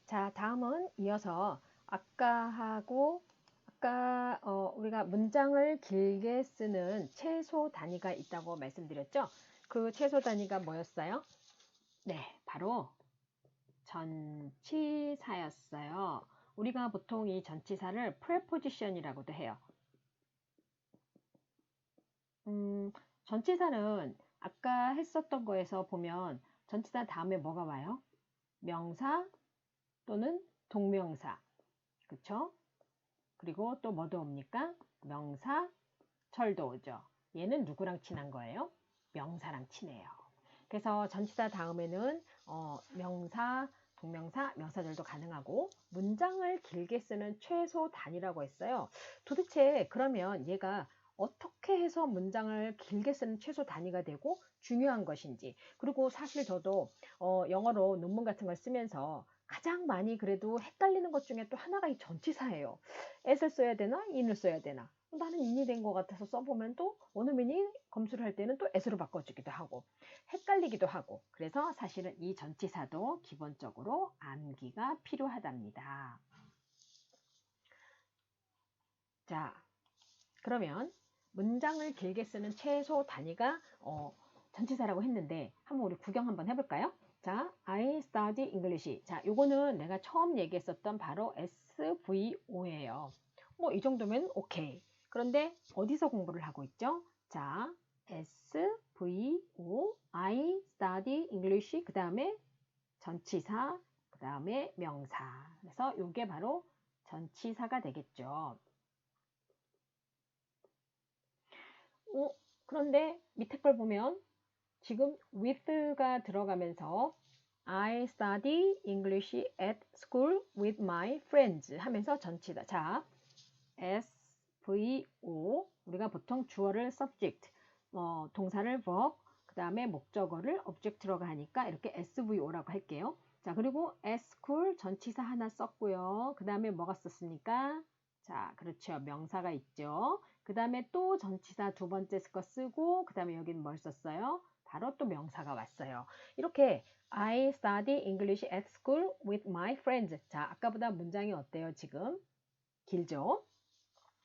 자, 다음은 이어서 아까 우리가 문장을 길게 쓰는 최소 단위가 있다고 말씀드렸죠? 그 최소 단위가 뭐였어요? 네, 바로 전치사였어요. 우리가 보통 이 전치사를 preposition이라고도 해요. 전치사는 아까 했었던 거에서 보면 전치사 다음에 뭐가 와요? 명사 또는 동명사. 그쵸? 그리고 또 뭐도 옵니까? 명사, 철도 오죠. 얘는 누구랑 친한 거예요? 명사랑 친해요. 그래서 전치사 다음에는 명사, 동명사, 명사들도 가능하고 문장을 길게 쓰는 최소 단위라고 했어요. 도대체 그러면 얘가 어떻게 해서 문장을 길게 쓰는 최소 단위가 되고 중요한 것인지, 그리고 사실 저도 영어로 논문 같은 걸 쓰면서 가장 많이 그래도 헷갈리는 것 중에 또 하나가 이 전치사예요. at을 써야 되나 in을 써야 되나, 나는 in이 된 것 같아서 써보면 또 원어민이 검수를 할 때는 또 at으로 바꿔주기도 하고 헷갈리기도 하고, 그래서 사실은 이 전치사도 기본적으로 암기가 필요하답니다. 자, 그러면 문장을 길게 쓰는 최소 단위가 전치사라고 했는데 한번 우리 구경 한번 해볼까요? 자, I study English. 자, 요거는 내가 처음 얘기했었던 바로 SVO예요. 뭐 이 정도면 오케이. 그런데 어디서 공부를 하고 있죠? 자, SVO, I study English, 그 다음에 전치사, 그 다음에 명사. 그래서 요게 바로 전치사가 되겠죠. 그런데 밑에 걸 보면 지금 with가 들어가면서 I study English at school with my friends 하면서 전치다. 자, SVO, 우리가 보통 주어를 subject, 동사를 verb, 그 다음에 목적어를 object로 가니까 이렇게 SVO라고 할게요. 자, 그리고 at school 전치사 하나 썼고요. 그 다음에 뭐가 썼습니까? 자, 그렇죠. 명사가 있죠. 그 다음에 또 전치사 두 번째 거 쓰고, 그 다음에 여기는 뭘 썼어요? 바로 또 명사가 왔어요. 이렇게 I study English at school with my friends. 자, 아까보다 문장이 어때요, 지금? 길죠?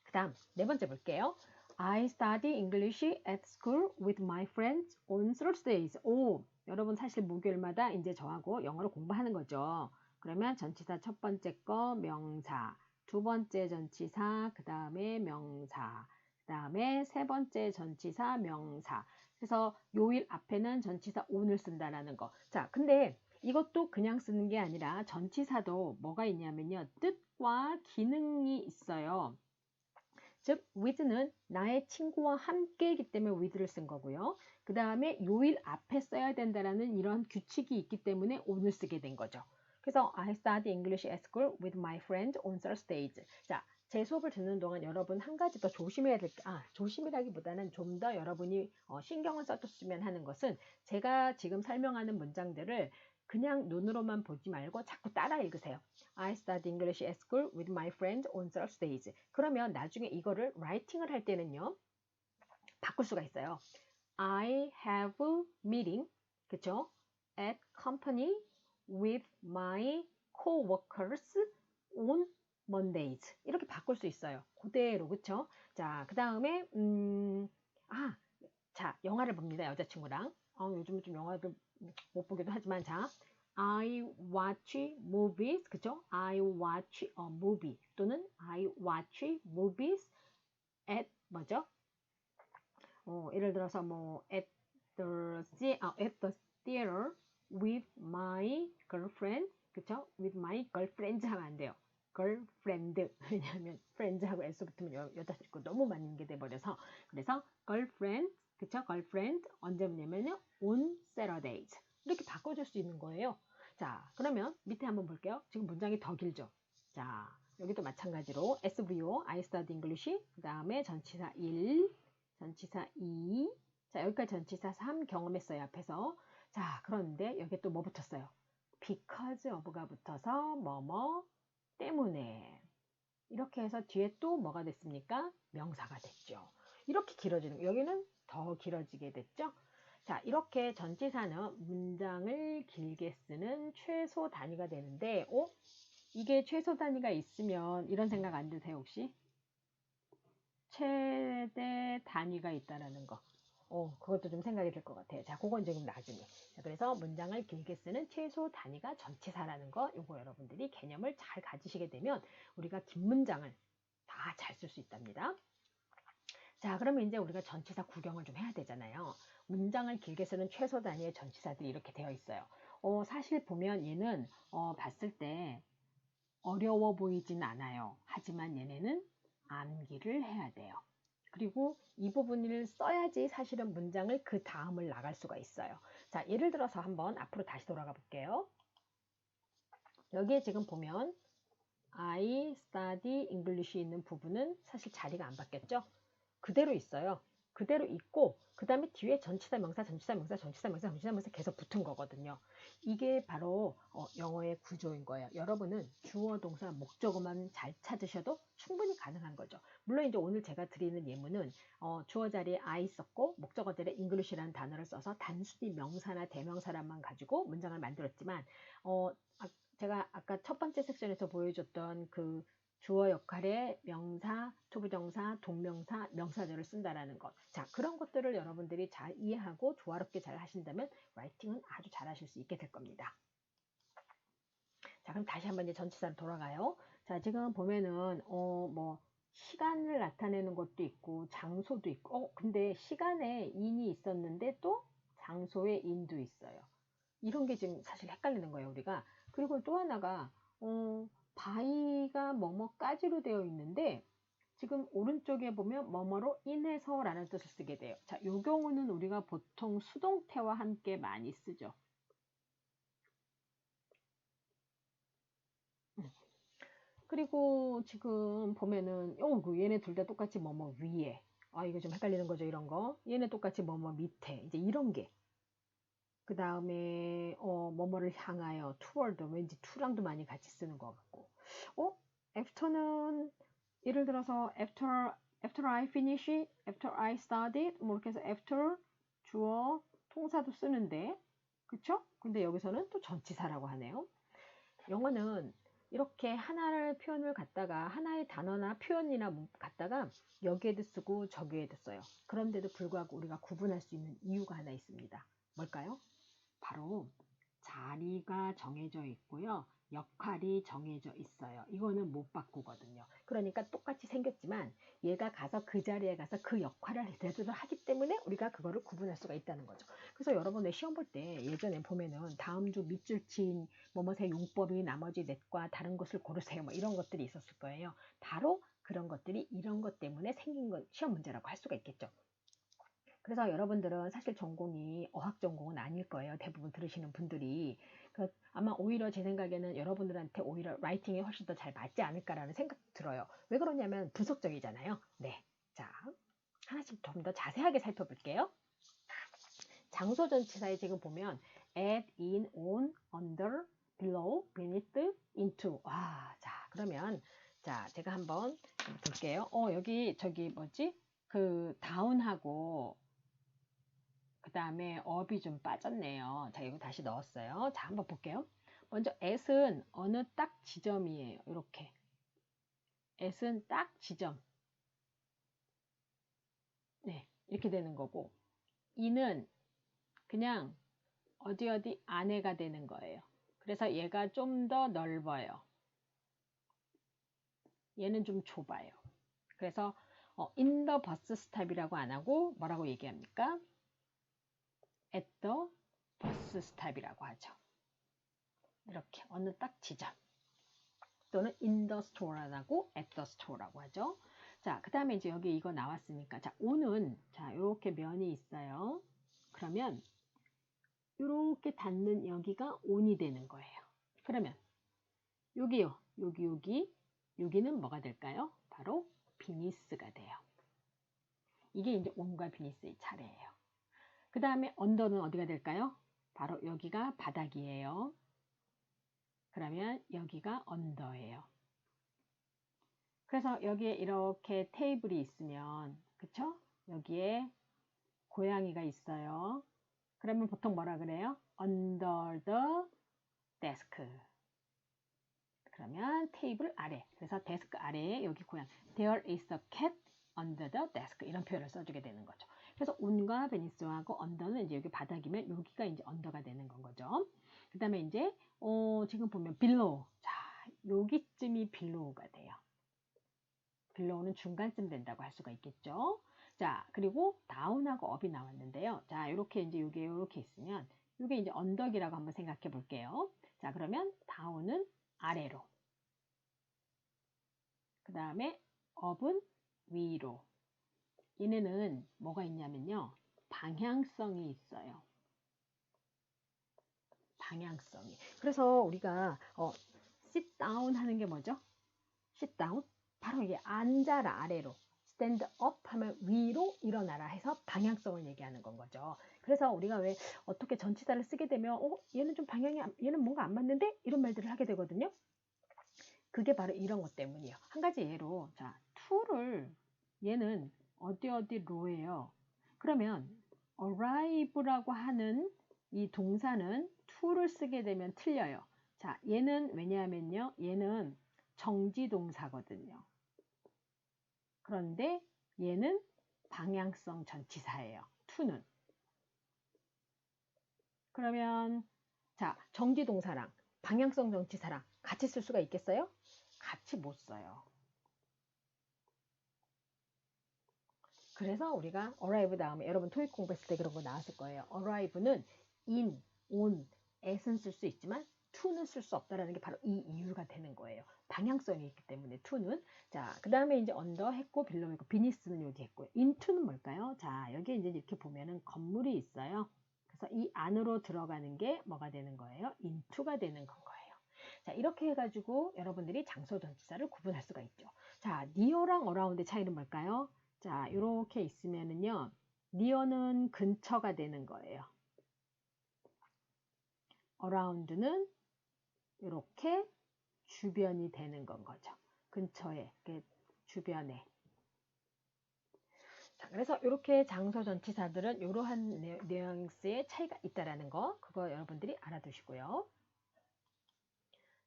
그 다음, 네 번째 볼게요. I study English at school with my friends on Thursdays. 오, 여러분 사실 목요일마다 이제 저하고 영어를 공부하는 거죠. 그러면 전치사 첫 번째 거 명사, 두 번째 전치사, 그 다음에 명사, 그 다음에 세 번째 전치사 명사. 그래서 요일 앞에는 전치사 on을 쓴다라는 거. 자, 근데 이것도 그냥 쓰는 게 아니라 전치사도 뭐가 있냐면요. 뜻과 기능이 있어요. 즉 with는 나의 친구와 함께이기 때문에 with를 쓴 거고요. 그 다음에 요일 앞에 써야 된다라는 이런 규칙이 있기 때문에 on을 쓰게 된 거죠. 그래서 I study English at school with my friend on Thursdays. 자, 제 수업을 듣는 동안 여러분 한 가지 더 조심해야 될 게, 조심이라기보다는 좀 더 여러분이 신경을 써줬으면 하는 것은 제가 지금 설명하는 문장들을 그냥 눈으로만 보지 말고 자꾸 따라 읽으세요. I study English at school with my friend on Thursdays. 그러면 나중에 이거를 라이팅을 할 때는요, 바꿀 수가 있어요. I have meeting, 그쵸? at company with my coworkers on Mondays. 이렇게 바꿀 수 있어요. 그대로, 그쵸? 자, 그 다음에, 자, 영화를 봅니다. 여자친구랑. 요즘은 좀 영화를 못 보기도 하지만, 자, I watch movies, 그죠? I watch a movie 또는 I watch movies at 뭐죠? 예를 들어서 뭐 at the theater with my girlfriend, 그쵸? with my girlfriends 하면 안 돼요. girlfriend. 왜냐하면 friends하고 s 붙으면 여자친구 너무 많은 게 돼버려서. 그래서 girlfriend, 그쵸? girlfriend 언제 보냐면요, on Saturdays. 이렇게 바꿔줄 수 있는 거예요. 자, 그러면 밑에 한번 볼게요. 지금 문장이 더 길죠? 자, 여기도 마찬가지로 SVO, I study English, 그 다음에 전치사 1, 전치사 2, 자, 여기까지 전치사 3 경험했어요, 앞에서. 자, 그런데 여기에 또 뭐 붙었어요? because of가 붙어서 뭐뭐 때문에. 이렇게 해서 뒤에 또 뭐가 됐습니까? 명사가 됐죠. 이렇게 길어지는 거. 여기는 더 길어지게 됐죠. 자, 이렇게 전치사는 문장을 길게 쓰는 최소 단위가 되는데, 이게 최소 단위가 있으면 이런 생각 안 드세요, 혹시? 최대 단위가 있다라는 거. 그것도 좀 생각이 들 것 같아요. 자, 그건 지금 나중에. 자, 그래서 문장을 길게 쓰는 최소 단위가 전치사라는 거, 요거 여러분들이 개념을 잘 가지시게 되면 우리가 긴 문장을 다 잘 쓸 수 있답니다. 자, 그러면 이제 우리가 전치사 구경을 좀 해야 되잖아요. 문장을 길게 쓰는 최소 단위의 전치사들이 이렇게 되어 있어요. 사실 보면 얘는 봤을 때 어려워 보이진 않아요. 하지만 얘네는 암기를 해야 돼요. 그리고 이 부분을 써야지 사실은 문장을 그 다음을 나갈 수가 있어요. 자, 예를 들어서 한번 앞으로 다시 돌아가 볼게요. 여기에 지금 보면 I study English 있는 부분은 사실 자리가 안 바뀌었죠? 그대로 있어요. 그대로 있고 그 다음에 뒤에 전치사 명사 전치사 명사 전치사 명사 전치사 명사 계속 붙은 거거든요. 이게 바로 영어의 구조인 거예요. 여러분은 주어 동사 목적어만 잘 찾으셔도 충분히 가능한 거죠. 물론 이제 오늘 제가 드리는 예문은 주어 자리에 I 썼고 목적어 자리에 English라는 단어를 써서 단순히 명사나 대명사란만 가지고 문장을 만들었지만 제가 아까 첫 번째 섹션에서 보여줬던 그 주어 역할의 명사, 투부정사, 동명사, 명사절을 쓴다라는 것. 자, 그런 것들을 여러분들이 잘 이해하고 조화롭게 잘 하신다면 라이팅은 아주 잘 하실 수 있게 될 겁니다. 자, 그럼 다시 한번 이제 전치사로 돌아가요. 자, 지금 보면은 시간을 나타내는 것도 있고 장소도 있고 근데 시간에 in이 있었는데 또 장소에 in도 있어요. 이런 게 지금 사실 헷갈리는 거예요, 우리가. 그리고 또 하나가 바이가 뭐뭐까지로 되어 있는데 지금 오른쪽에 보면 뭐뭐로 인해서 라는 뜻을 쓰게 돼요. 자, 이 경우는 우리가 보통 수동태와 함께 많이 쓰죠. 그리고 지금 보면은 얘네 둘 다 똑같이 뭐뭐 위에 이거 좀 헷갈리는 거죠, 이런 거. 얘네 똑같이 뭐뭐 밑에 이제 이런 게 그 다음에 뭐뭐를 향하여 toward 왠지 to랑도 많이 같이 쓰는 것 같고 after는 예를 들어서 after I finish, after I studied 뭐 이렇게 해서 after 주어 통사도 쓰는데 그쵸? 근데 여기서는 또 전치사라고 하네요. 영어는 이렇게 하나를 표현을 갖다가 하나의 단어나 표현이나 갖다가 여기에도 쓰고 저기에도 써요. 그런데도 불구하고 우리가 구분할 수 있는 이유가 하나 있습니다. 뭘까요? 바로 자리가 정해져 있고요. 역할이 정해져 있어요. 이거는 못 바꾸거든요. 그러니까 똑같이 생겼지만 얘가 가서 그 자리에 가서 그 역할을 제대로 하기 때문에 우리가 그거를 구분할 수가 있다는 거죠. 그래서 여러분의 시험 볼 때 예전에 보면은 다음 주 밑줄 친 뭐뭐의 용법이 나머지 넷과 다른 것을 고르세요. 뭐 이런 것들이 있었을 거예요. 바로 그런 것들이 이런 것 때문에 생긴 것 시험 문제라고 할 수가 있겠죠. 그래서 여러분들은 사실 전공이 어학 전공은 아닐 거예요. 대부분 들으시는 분들이. 아마 오히려 제 생각에는 여러분들한테 오히려 라이팅이 훨씬 더 잘 맞지 않을까라는 생각 들어요. 왜 그러냐면 분석적이잖아요. 네. 자, 하나씩 좀 더 자세하게 살펴볼게요. 장소 전치사에 지금 보면 at, in, on, under, below, beneath, into. 자, 그러면 자, 제가 한번 볼게요. 여기 저기 뭐지? 그 다운하고 그 다음에 업이 좀 빠졌네요. 자, 이거 다시 넣었어요. 자, 한번 볼게요. 먼저 at은 어느 딱 지점이에요. 이렇게. at은 딱 지점. 네, 이렇게 되는 거고. in은 그냥 어디 안에가 되는 거예요. 그래서 얘가 좀 더 넓어요. 얘는 좀 좁아요. 그래서 in the bus stop이라고 안 하고 뭐라고 얘기합니까? at the bus stop이라고 하죠. 이렇게 어느 딱 지점. 또는 in the store 안 하고 at the store라고 하죠. 자, 그 다음에 이제 여기 이거 나왔으니까 자, on은 자, 이렇게 면이 있어요. 그러면 이렇게 닿는 여기가 on이 되는 거예요. 그러면 여기요. 여기는 뭐가 될까요? 바로 비니스가 돼요. 이게 이제 on과 비니스의 차례예요. 그 다음에 언더는 어디가 될까요? 바로 여기가 바닥이에요. 그러면 여기가 언더예요. 그래서 여기에 이렇게 테이블이 있으면 그쵸? 여기에 고양이가 있어요. 그러면 보통 뭐라 그래요? under the desk. 그러면 테이블 아래. 그래서 데스크 아래에 여기 고양. There is a cat under the desk. 이런 표현을 써주게 되는 거죠. 그래서 on과 베니스하고 under는 이제 여기 바닥이면 여기가 이제 under가 되는 건 거죠. 그 다음에 이제 지금 보면 below. 자, 여기쯤이 below가 돼요. below는 중간쯤 된다고 할 수가 있겠죠. 자, 그리고 down하고 up이 나왔는데요. 자, 이렇게 이제 이게 이렇게 있으면 이게 이제 언덕이라고 한번 생각해 볼게요. 자, 그러면 down은 아래로. 그 다음에 up은 위로. 얘네는 뭐가 있냐면요. 방향성이 있어요. 방향성이. 그래서 우리가 sit down 하는 게 뭐죠? sit down? 바로 이게 앉아라 아래로. stand up 하면 위로 일어나라 해서 방향성을 얘기하는 건 거죠. 그래서 우리가 왜 어떻게 전치사를 쓰게 되면 얘는 좀 방향이 얘는 뭔가 안 맞는데? 이런 말들을 하게 되거든요. 그게 바로 이런 것 때문이에요. 한 가지 예로 자, to를 얘는 어디로예요. 그러면 arrive라고 하는 이 동사는 to를 쓰게 되면 틀려요. 자, 얘는 왜냐하면요. 얘는 정지 동사거든요. 그런데 얘는 방향성 전치사예요. to는. 그러면 자, 정지 동사랑 방향성 전치사랑 같이 쓸 수가 있겠어요? 같이 못 써요. 그래서 우리가 arrive 다음에 여러분 토익 공부했을 때 그런 거 나왔을 거예요. arrive는 in, on, at은 쓸 수 있지만 to는 쓸 수 없다라는 게 바로 이 이유가 되는 거예요. 방향성이 있기 때문에 to는. 자, 그 다음에 이제 under 했고 below 했고 beneath는 여기 했고요. into는 뭘까요? 자, 여기 이제 이렇게 보면은 건물이 있어요. 그래서 이 안으로 들어가는 게 뭐가 되는 거예요? into가 되는 건 거예요. 자, 이렇게 해가지고 여러분들이 장소 전치사를 구분할 수가 있죠. 자, near랑 around의 차이는 뭘까요? 자, 이렇게 있으면은요, near는 근처가 되는 거예요. around는 이렇게 주변이 되는 건 거죠. 근처에, 주변에. 자, 그래서 이렇게 장소 전치사들은 이러한 뉘앙스의 차이가 있다라는 거, 그거 여러분들이 알아두시고요.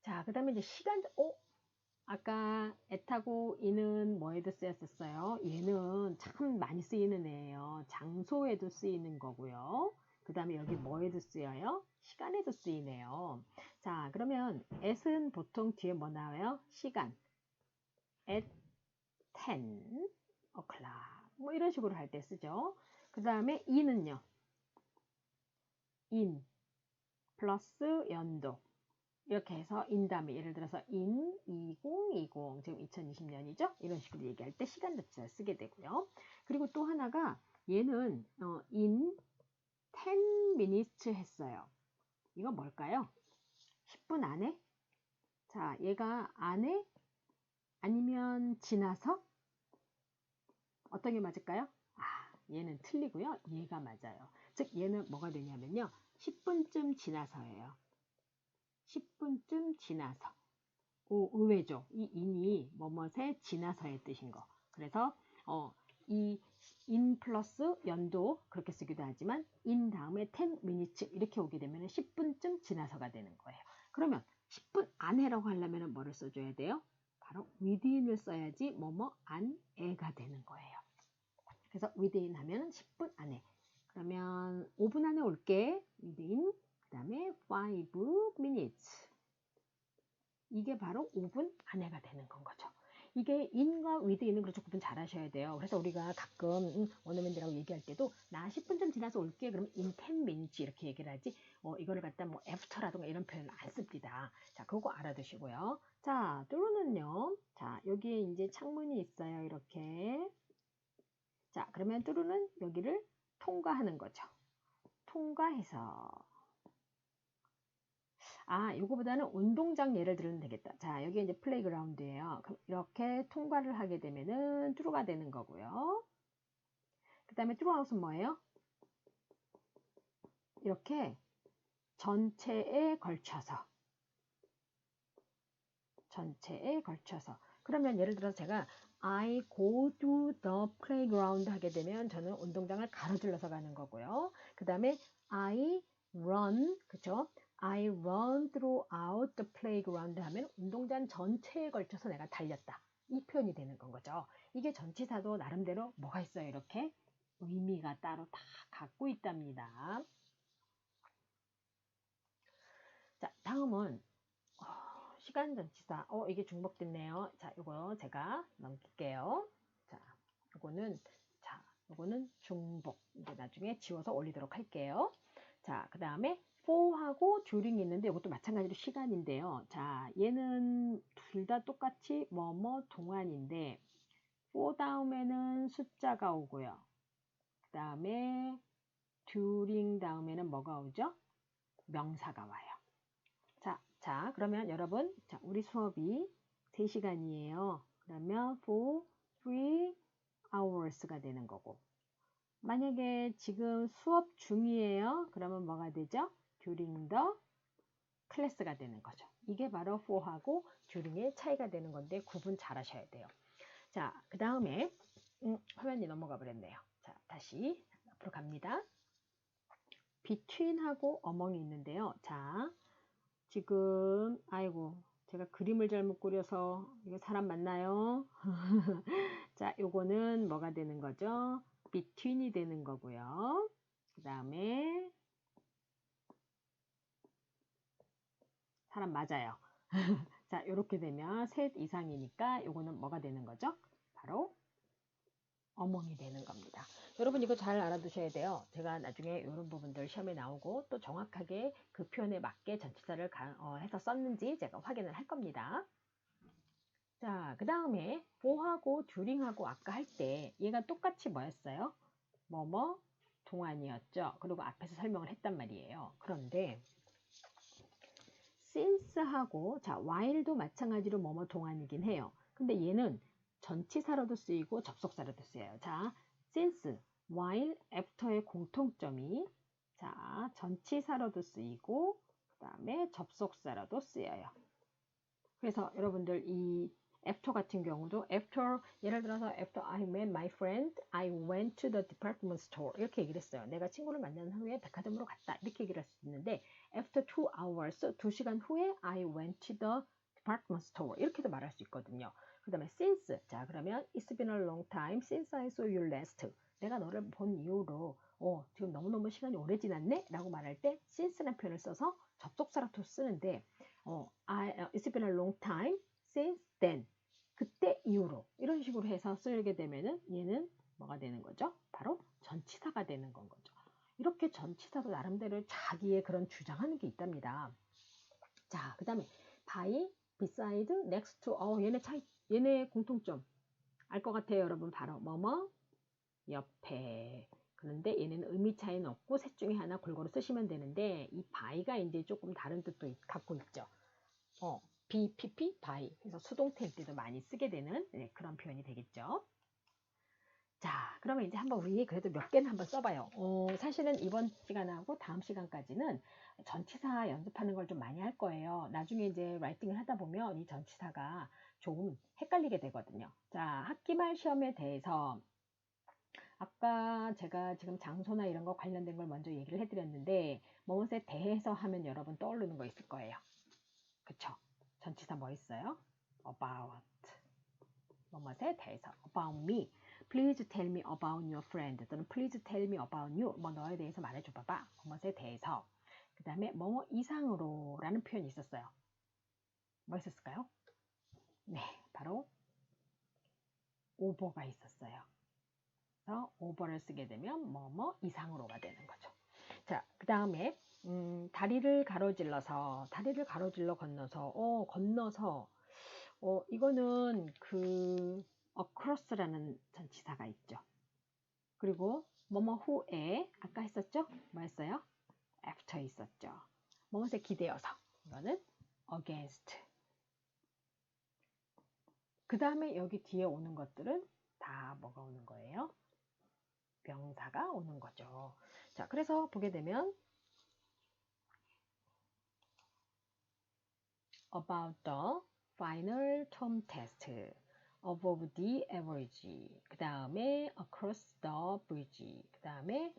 자, 그 다음에 이제 시간, 아까 at하고 in은 뭐에도 쓰였었어요? 얘는 참 많이 쓰이는 애예요. 장소에도 쓰이는 거고요. 그 다음에 여기 뭐에도 쓰여요? 시간에도 쓰이네요. 자, 그러면 at은 보통 뒤에 뭐 나와요? 시간. at 10 o'clock. 뭐 이런 식으로 할 때 쓰죠. 그 다음에 in은요. in 플러스 연도. 이렇게 해서 in 다음에 예를 들어서 in 2020 지금 2020년이죠. 이런 식으로 얘기할 때 시간 자체를 쓰게 되고요. 그리고 또 하나가 얘는 in 10 minutes 했어요. 이거 뭘까요? 10분 안에? 자, 얘가 안에 아니면 지나서? 어떤 게 맞을까요? 얘는 틀리고요. 얘가 맞아요. 즉 얘는 뭐가 되냐면요. 10분쯤 지나서예요. 10분쯤 지나서. 의외죠. 이 in이 뭐뭐에 지나서의 뜻인 거. 그래서 이 in 플러스 연도 그렇게 쓰기도 하지만 in 다음에 10 minutes 이렇게 오게 되면 10분쯤 지나서가 되는 거예요. 그러면 10분 안에라고 하려면 뭐를 써줘야 돼요? 바로 within을 써야지 뭐뭐 안에가 되는 거예요. 그래서 within 하면 10분 안에. 그러면 5분 안에 올게. within. 그 다음에 5 minutes. 이게 바로 5분 안에가 되는 건 거죠. 이게 in과 within은 그렇죠. 구분 잘 하셔야 돼요. 그래서 우리가 가끔 원어민들하고 얘기할 때도 나 10분쯤 지나서 올게. 그러면 in 10 minutes 이렇게 얘기를 하지 이거를 갖다 뭐 after라든가 이런 표현 안 씁니다. 자, 그거 알아두시고요. 자, through는요. 자, 여기에 이제 창문이 있어요. 이렇게. 자, 그러면 through는 여기를 통과하는 거죠. 통과해서 요거보다는 운동장 예를 들면 되겠다. 자, 여기 이제 플레이그라운드예요. 그럼 이렇게 통과를 하게 되면은 through가 되는 거고요. 그 다음에 throughout은 뭐예요? 이렇게 전체에 걸쳐서 그러면 예를 들어서 제가 I go to the playground 하게 되면 저는 운동장을 가로질러서 가는 거고요. 그 다음에 I run, 그쵸? I run throughout the playground 하면 운동장 전체에 걸쳐서 내가 달렸다. 이 표현이 되는 건 거죠. 이게 전치사도 나름대로 뭐가 있어요? 이렇게 의미가 따로 다 갖고 있답니다. 자, 다음은 시간 전치사. 이게 중복됐네요. 자, 이거 제가 넘길게요. 자, 요거는 중복. 이제 나중에 지워서 올리도록 할게요. 자, 그 다음에 for하고 during이 있는데 이것도 마찬가지로 시간인데요. 자, 얘는 둘 다 똑같이 뭐뭐 동안인데 for 다음에는 숫자가 오고요. 그 다음에 during 다음에는 뭐가 오죠? 명사가 와요. 자, 그러면 여러분, 자, 우리 수업이 3시간이에요. 그러면 for 3hours가 되는 거고. 만약에 지금 수업 중이에요. 그러면 뭐가 되죠? during the class가 되는 거죠. 이게 바로 for하고 during의 차이가 되는 건데 구분 잘 하셔야 돼요. 자, 그 다음에 화면이 넘어가 버렸네요. 자, 다시 앞으로 갑니다. between하고 among이 있는데요. 자, 지금 아이고 제가 그림을 잘못 그려서 이거 사람 맞나요? 자, 요거는 뭐가 되는 거죠? between이 되는 거고요. 그 다음에 사람 맞아요. 자, 이렇게 되면 셋 이상이니까 요거는 뭐가 되는 거죠? 바로 어멍이 되는 겁니다. 여러분 이거 잘 알아두셔야 돼요. 제가 나중에 이런 부분들 시험에 나오고 또 정확하게 그 표현에 맞게 전치사를 해서 썼는지 제가 확인을 할 겁니다. 자, 그 다음에 for하고 during하고 아까 할 때 얘가 똑같이 뭐였어요? 뭐뭐 동안이었죠. 그리고 앞에서 설명을 했단 말이에요. 그런데 since하고 자 while도 마찬가지로 뭐뭐 동안이긴 해요. 근데 얘는 전치사로도 쓰이고 접속사로도 쓰여요. 자, since, while, after의 공통점이 자 전치사로도 쓰이고 그 다음에 접속사로도 쓰여요. 그래서 여러분들 이 after 같은 경우도 after 예를 들어서 after I met my friend, I went to the department store 이렇게 얘기를 했어요. 내가 친구를 만난 후에 백화점으로 갔다 이렇게 얘기를 할 수 있는데 after 2 hours 2시간 후에 I went to the department store 이렇게도 말할 수 있거든요. 그 다음에 since 자 그러면 it's been a long time since I saw you last 내가 너를 본 이후로 지금 너무너무 시간이 오래 지났네 라고 말할 때 since라는 표현을 써서 접속사로 쓰는데 it's been a long time since then. 그때 이후로 이런 식으로 해서 쓰게 되면은 얘는 뭐가 되는 거죠? 바로 전치사가 되는 건 거죠. 이렇게 전치사도 나름대로 자기의 그런 주장하는 게 있답니다. 자, 그 다음에 by, beside, next to, 얘네 공통점 알 것 같아요, 여러분. 바로 뭐뭐 옆에. 그런데 얘네는 의미 차이는 없고 셋 중에 하나 골고루 쓰시면 되는데 이 by가 이제 조금 다른 뜻도 갖고 있죠. BPP, by. 그래서 수동태일 때도 많이 쓰게 되는 그런 표현이 되겠죠. 자, 그러면 이제 한번 우리 그래도 몇 개는 한번 써봐요. 사실은 이번 시간하고 다음 시간까지는 전치사 연습하는 걸 좀 많이 할 거예요. 나중에 이제 라이팅을 하다 보면 이 전치사가 조금 헷갈리게 되거든요. 자, 학기말 시험에 대해서 아까 제가 지금 장소나 이런 거 관련된 걸 먼저 얘기를 해드렸는데 뭐뭇에 대해서 하면 여러분 떠오르는 거 있을 거예요. 그쵸? 전치사 뭐 있어요? about 뭐뭇에 대해서 about me please tell me about your friend 또는 please tell me about you 뭐 너에 대해서 말해줘 봐봐 뭐뭇에 대해서 그 다음에 뭐뭐 이상으로 라는 표현이 있었어요. 뭐 있었을까요? 네, 바로 over가 있었어요. 그래서 over를 쓰게 되면 뭐뭐 이상으로가 되는 거죠. 자, 그 다음에 다리를 가로질러 건너서 이거는 그 across라는 전치사가 있죠. 그리고 뭐뭐 후에 아까 했었죠? 뭐 했어요? after 있었죠. 뭐뭇에 기대어서 이거는 against. 그 다음에 여기 뒤에 오는 것들은 다 뭐가 오는 거예요? 명사가 오는 거죠. 자, 그래서 보게 되면 about the final term test. above the average, 그 다음에 across the bridge, 그 다음에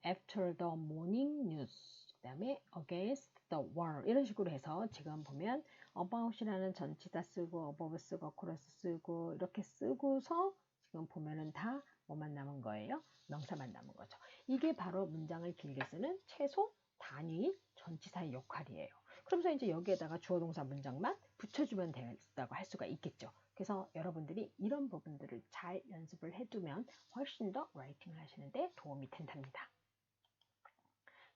after the morning news, 그 다음에 against the wall 이런 식으로 해서 지금 보면 about이라는 전치사 쓰고 above 쓰고 across 쓰고 이렇게 쓰고서 지금 보면은 다 뭐만 남은 거예요? 명사만 남은 거죠. 이게 바로 문장을 길게 쓰는 최소 단위 전치사의 역할이에요. 그러면서 이제 여기에다가 주어 동사 문장만 붙여주면 된다고 할 수가 있겠죠. 그래서 여러분들이 이런 부분들을 잘 연습을 해두면 훨씬 더 라이팅을 하시는데 도움이 된답니다.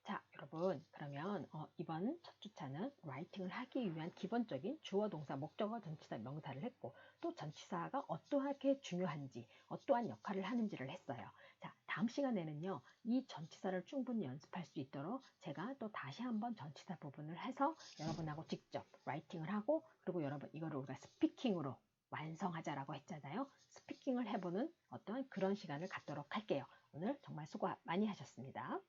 자, 여러분 그러면 이번 첫 주차는 라이팅을 하기 위한 기본적인 주어, 동사, 목적어, 전치사, 명사를 했고 또 전치사가 어떠하게 중요한지 어떠한 역할을 하는지를 했어요. 자, 다음 시간에는요. 이 전치사를 충분히 연습할 수 있도록 제가 또 다시 한번 전치사 부분을 해서 여러분하고 직접 라이팅을 하고 그리고 여러분 이거를 우리가 스피킹으로 완성하자라고 했잖아요. 스피킹을 해보는 어떤 그런 시간을 갖도록 할게요. 오늘 정말 수고 많이 하셨습니다.